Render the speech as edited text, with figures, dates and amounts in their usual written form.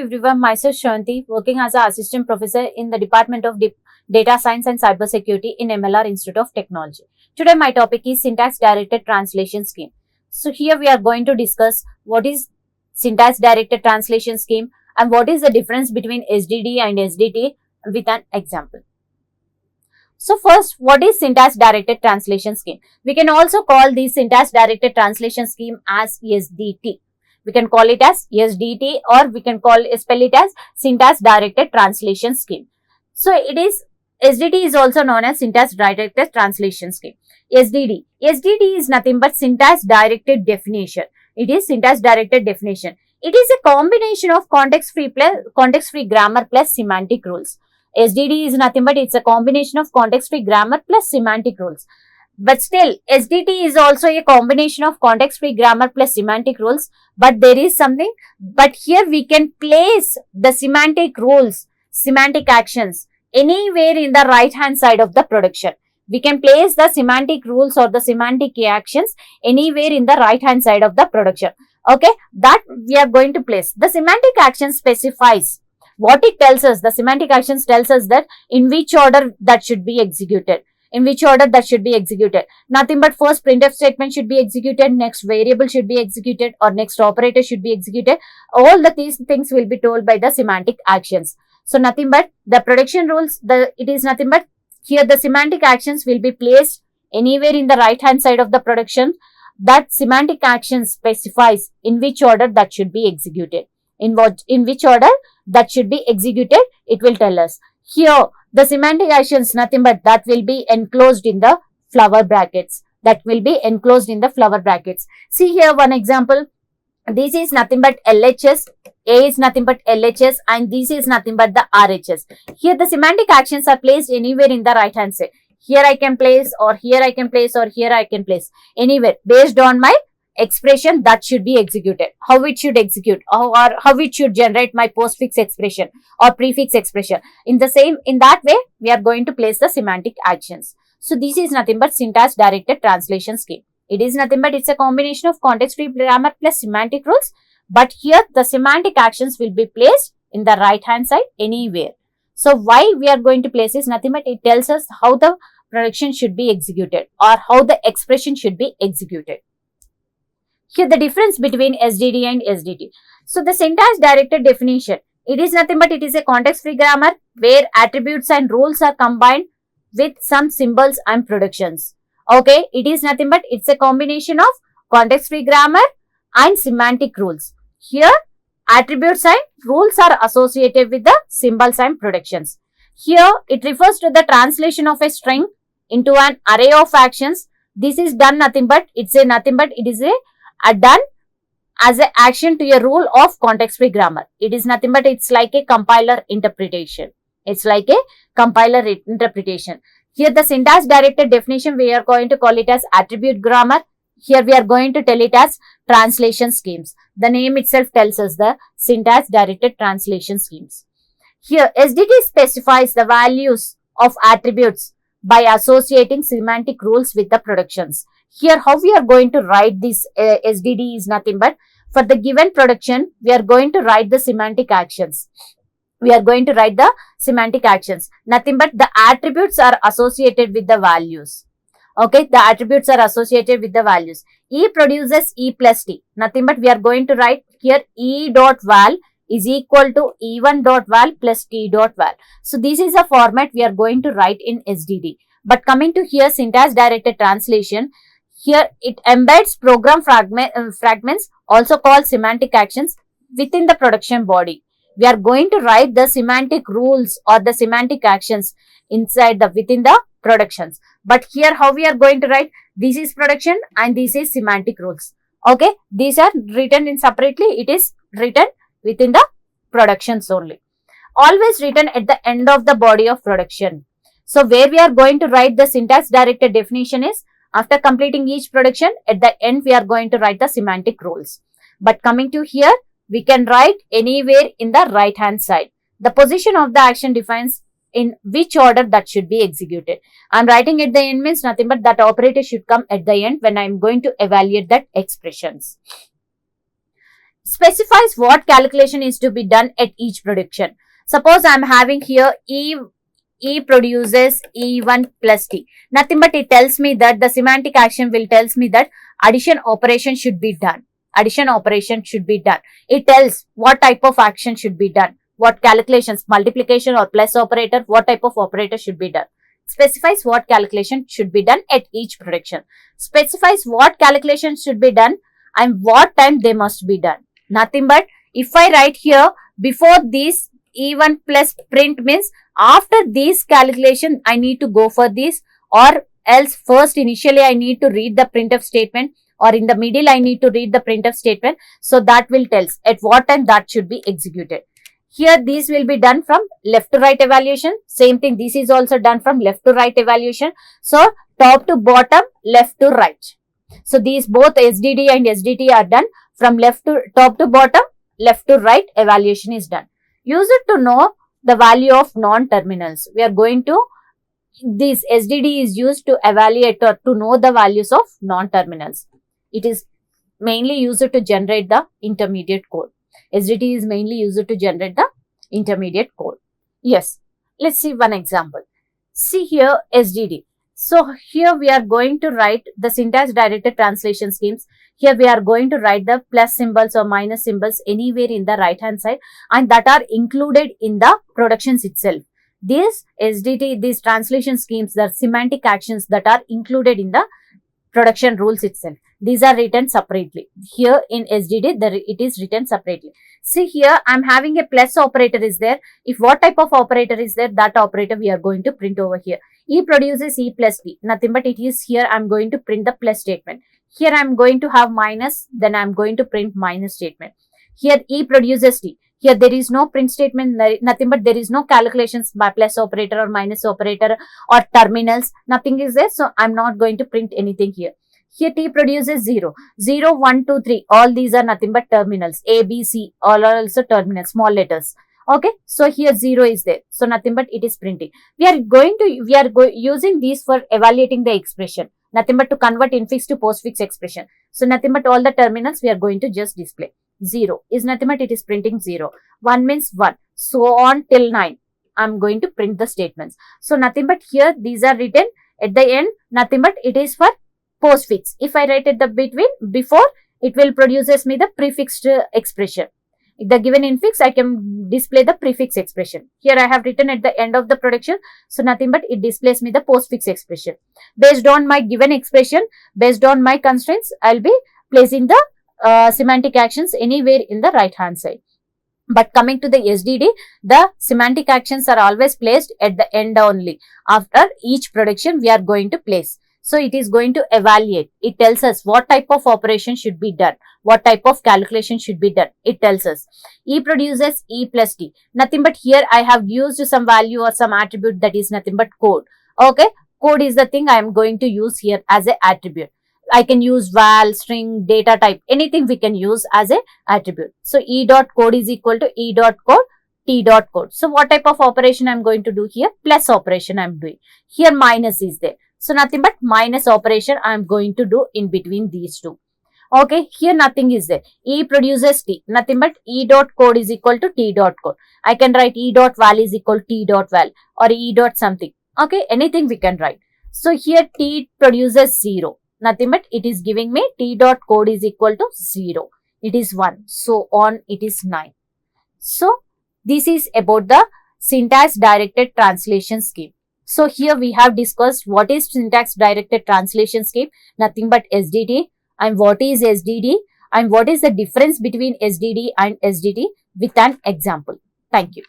everyone, myself Sravanthi, working as an assistant professor in the Department of Data Science and Cybersecurity in MLR Institute of Technology. Today my topic is Syntax Directed Translation Scheme. So here we are going to discuss what is Syntax Directed Translation Scheme and what is the difference between SDD and SDT with an example. So first, what is Syntax Directed Translation Scheme? We can also call the Syntax Directed Translation Scheme as SDT. We can call it as SDT, or we can spell it as Syntax Directed Translation Scheme. So it is, SDT is also known as Syntax Directed Translation Scheme. SDD is nothing but Syntax Directed Definition. It is Syntax Directed Definition. It is a combination of context-free grammar plus semantic rules. SDD is nothing but it's a combination of context-free grammar plus semantic rules. But still, SDT is also a combination of context-free grammar plus semantic rules. But there is something, but here we can place the semantic rules, semantic actions anywhere in the right-hand side of the production. We can place the semantic rules or the semantic actions anywhere in the right-hand side of the production. Okay, that we are going to place. The semantic action specifies what it tells us. The semantic actions tells us that in which order that should be executed. Nothing but first printf statement should be executed, next variable should be executed, or next operator should be executed. All these things will be told by the semantic actions. So nothing but the production rules, it is nothing but here the semantic actions will be placed anywhere in the right hand side of the production. That semantic action specifies in which order that should be executed. In which order that should be executed, it will tell us. Here, the semantic actions, nothing but that will be enclosed in the flower brackets. See here one example. This is nothing but LHS, A is nothing but LHS, and this is nothing but the RHS. Here the semantic actions are placed anywhere in the right hand side. Here I can place, or here I can place, or here I can place. Anywhere based on my expression that should be executed, how it should execute, or how it should generate my postfix expression or prefix expression. In that way, we are going to place the semantic actions. So this is nothing but Syntax Directed Translation Scheme. It is nothing but it's a combination of context-free grammar plus semantic rules. But here the semantic actions will be placed in the right hand side anywhere. So why we are going to place is nothing but it tells us how the production should be executed or how the expression should be executed. Here the difference between SDD and SDT. So the syntax directed definition, it is nothing but it is a context-free grammar where attributes and rules are combined with some symbols and productions. Okay, it is nothing but it's a combination of context-free grammar and semantic rules. Here attributes and rules are associated with the symbols and productions. Here it refers to the translation of a string into an array of actions. This is done nothing but it is done as an action to a rule of context-free grammar. It is nothing but it's like a compiler interpretation. Here the syntax directed definition, we are going to call it as attribute grammar. Here we are going to tell it as translation schemes. The name itself tells us the syntax directed translation schemes. Here SDT specifies the values of attributes by associating semantic rules with the productions. Here how we are going to write this SDD is nothing but for the given production, we are going to write the semantic actions. Nothing but the attributes are associated with the values. Okay, the attributes are associated with the values. E produces E plus T. Nothing but we are going to write here E dot val is equal to E1 dot val plus T dot val. So this is a format we are going to write in SDD. But coming to here syntax directed translation, here it embeds program fragments, also called semantic actions, within the production body. We are going to write the semantic rules or the semantic actions within the productions. But here how we are going to write, this is production and this is semantic rules. Okay, these are written in separately. It is written within the productions only. Always written at the end of the body of production. So where we are going to write the syntax directed definition is after completing each production, at the end we are going to write the semantic rules. But coming to here, we can write anywhere in the right hand side. The position of the action defines in which order that should be executed. I am writing at the end means nothing but that operator should come at the end when I am going to evaluate that expressions. specifies what calculation is to be done at each production. Suppose I am having here E produces E1 plus T. Nothing but it tells me that the semantic action will tells me that addition operation should be done. Addition operation should be done. It tells what type of action should be done. What calculations, multiplication or plus operator, what type of operator should be done. Specifies what calculation should be done at each production. Specifies what calculation should be done and what time they must be done. Nothing but if I write here before this E1 plus print means after this calculation I need to go for this, or else first initially I need to read the printf statement, or in the middle I need to read the printf statement. So that will tells at what time that should be executed. Here these will be done from left to right evaluation. Same thing, this is also done from left to right evaluation. So top to bottom, left to right. So these both SDD and SDT are done from left to top to bottom, left to right evaluation is done. Use it to know the value of non-terminals. We are going to, this SDD is used to evaluate or to know the values of non-terminals. It is mainly used to generate the intermediate code. SDT is mainly used to generate the intermediate code. Yes, let's see one example. See here SDD. So here we are going to write the syntax directed translation schemes. Here we are going to write the plus symbols or minus symbols anywhere in the right hand side, and that are included in the productions itself. These SDT, these translation schemes, the semantic actions that are included in the production rules itself. These are written separately. Here in SDD, it is written separately. See here, I am having a plus operator is there. If what type of operator is there, that operator we are going to print over here. E produces E plus T. Nothing but it is here I am going to print the plus statement. Here I am going to have minus, then I am going to print minus statement. Here E produces T. Here there is no print statement, nothing but there is no calculations by plus operator or minus operator or terminals. Nothing is there. So I am not going to print anything here. Here T produces 0. 0, 1, 2, 3. All these are nothing but terminals. A, B, C. All are also terminals, small letters. Okay. So here 0 is there. So nothing but it is printing. We are using these for evaluating the expression. Nothing but to convert infix to postfix expression. So nothing but all the terminals we are going to just display. 0 is nothing but it is printing 0. 1 means 1. So on till 9. I am going to print the statements. So nothing but here these are written at the end. Nothing but it is for postfix. If I write at the between, before, it will produces me the prefixed expression. The given infix, I can display the prefix expression. Here I have written at the end of the production. So nothing but it displays me the postfix expression. Based on my given expression, based on my constraints, I'll be placing the semantic actions anywhere in the right hand side. But coming to the SDD, the semantic actions are always placed at the end only. After each production, we are going to place. So it is going to evaluate. It tells us what type of operation should be done. What type of calculation should be done. It tells us. E produces E plus T. Nothing but here I have used some value or some attribute that is nothing but code. Okay. Code is the thing I am going to use here as an attribute. I can use val, string, data type. Anything we can use as an attribute. So E dot code is equal to E dot code. T dot code. So what type of operation I am going to do here? Plus operation I am doing. Here minus is there. So nothing but minus operation I am going to do in between these two. Okay, here nothing is there. E produces T. Nothing but E dot code is equal to T dot code. I can write E dot val is equal to T dot val or E dot something. Okay, anything we can write. So here T produces 0. Nothing but it is giving me T dot code is equal to 0. It is 1. So on it is 9. So this is about the syntax directed translation scheme. So here we have discussed what is syntax directed translation scheme, nothing but SDT, and what is SDD and what is the difference between SDD and SDT with an example. Thank you.